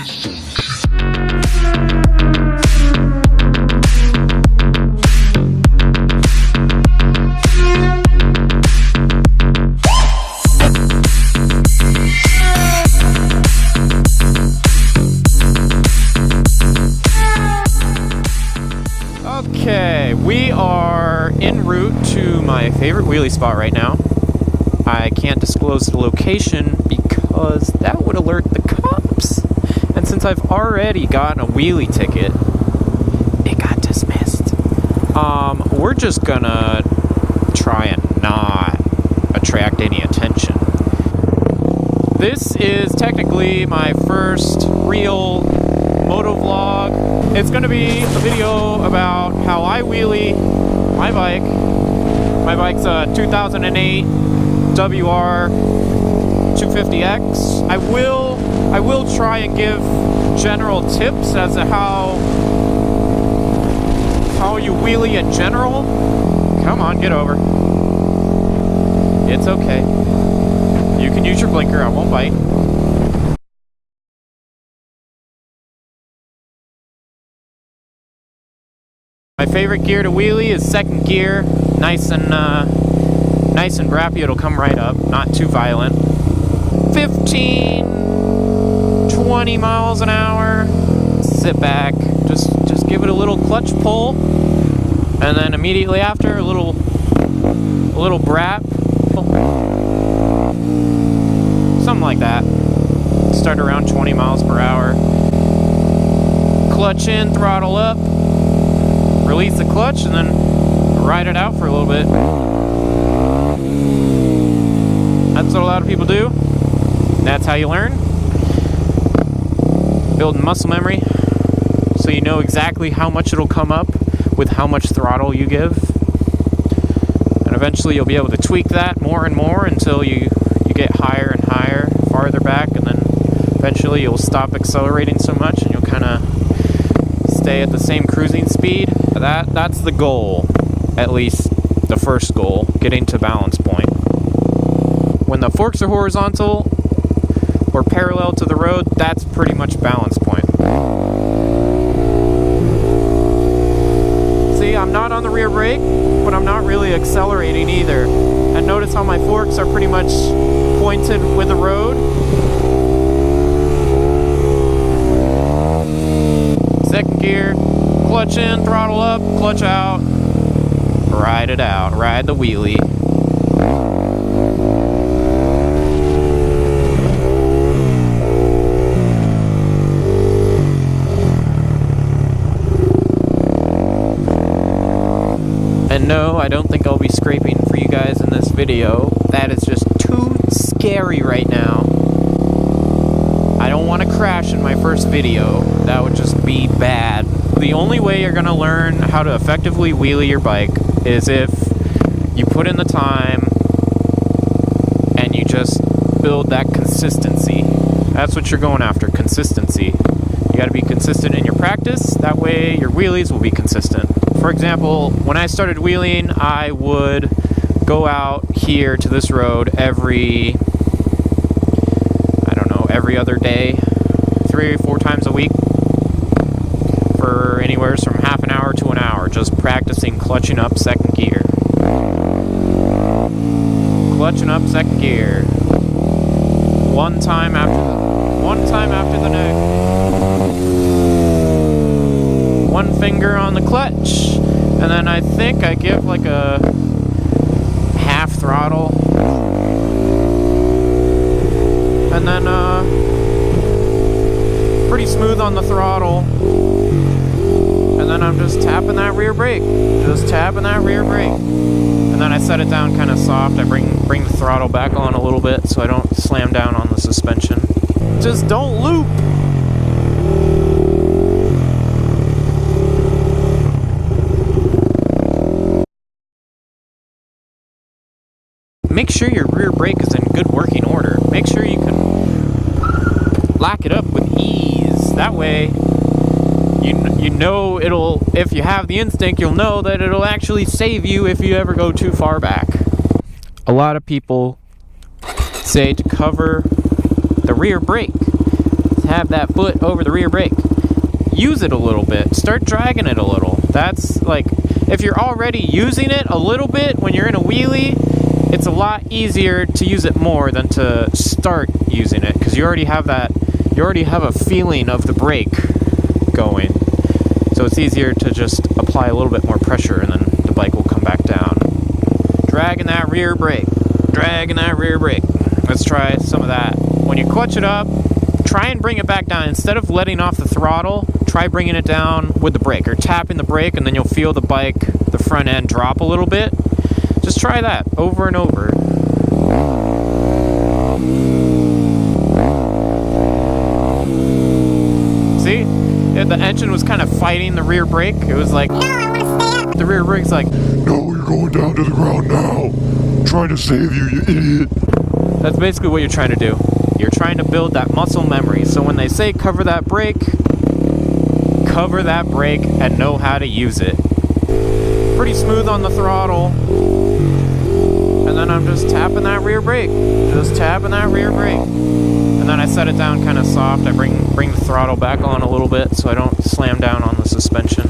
Okay, we are en route to my favorite wheelie spot right now. I can't disclose the location because that would alert the cops. And since I've already gotten a wheelie ticket, it got dismissed. We're just gonna try and not attract any attention. This is technically my first real moto vlog. It's gonna be a video about how I wheelie my bike. My bike's a 2008 WR250X. I will try and give general tips as to how you wheelie in general. Come on, get over. It's okay. You can use your blinker, I won't bite. My favorite gear to wheelie is second gear. Nice and brappy. It'll come right up, not too violent. 15-20 miles an hour. Sit back, just give it a little clutch pull, and then immediately after a little brap, something like that. Start around 20 miles per hour. Clutch in, throttle up, release the clutch, and then ride it out for a little bit. That's what a lot of people do. That's how you learn. Building muscle memory, so you know exactly how much it'll come up with how much throttle you give. And eventually you'll be able to tweak that more and more until you get higher and higher, farther back, and then eventually you'll stop accelerating so much and you'll kind of stay at the same cruising speed. That's the goal, at least the first goal, getting to balance point. When the forks are horizontal or parallel to the road, that's pretty much balance point. See, I'm not on the rear brake, but I'm not really accelerating either. And notice how my forks are pretty much pointed with the road. Second gear, clutch in, throttle up, clutch out, ride it out, ride the wheelie. And no, I don't think I'll be scraping for you guys in this video. That is just too scary right now. I don't want to crash in my first video. That would just be bad. The only way you're going to learn how to effectively wheelie your bike is if you put in the time and you just build that consistency. That's what you're going after, consistency. You got to be consistent in your practice. That way your wheelies will be consistent. For example, when I started wheeling, I would go out here to this road every other day, 3 or 4 times a week, for anywhere from half an hour to an hour, just practicing clutching up second gear. Clutching up second gear. One time after the next. One finger on the clutch, and then I think I give like a half throttle, and then pretty smooth on the throttle, and then I'm just tapping that rear brake, and then I set it down kind of soft. I bring the throttle back on a little bit so I don't slam down on the suspension. Just don't loop. Make sure your rear brake is in good working order. Make sure you can lock it up with ease. That way, you know it'll, if you have the instinct, you'll know that it'll actually save you if you ever go too far back. A lot of people say to cover the rear brake, have that foot over the rear brake. Use it a little bit. Start dragging it a little. That's like, if you're already using it a little bit when you're in a wheelie, it's a lot easier to use it more than to start using it, because you already have a feeling of the brake going. So it's easier to just apply a little bit more pressure and then the bike will come back down. Dragging that rear brake. Dragging that rear brake. Let's try some of that. When you clutch it up, try and bring it back down. Instead of letting off the throttle, try bringing it down with the brake, or tapping the brake, and then you'll feel the bike, the front end, drop a little bit. Just try that over and over. See? The engine was kind of fighting the rear brake. It was like, no, I want to stay up. The rear brake's like, no, you're going down to the ground now. I'm trying to save you, you idiot. That's basically what you're trying to do. You're trying to build that muscle memory. So when they say cover that brake and know how to use it. Pretty smooth on the throttle. And then I'm just tapping that rear brake. Just tapping that rear brake. And then I set it down kind of soft. I bring the throttle back on a little bit so I don't slam down on the suspension.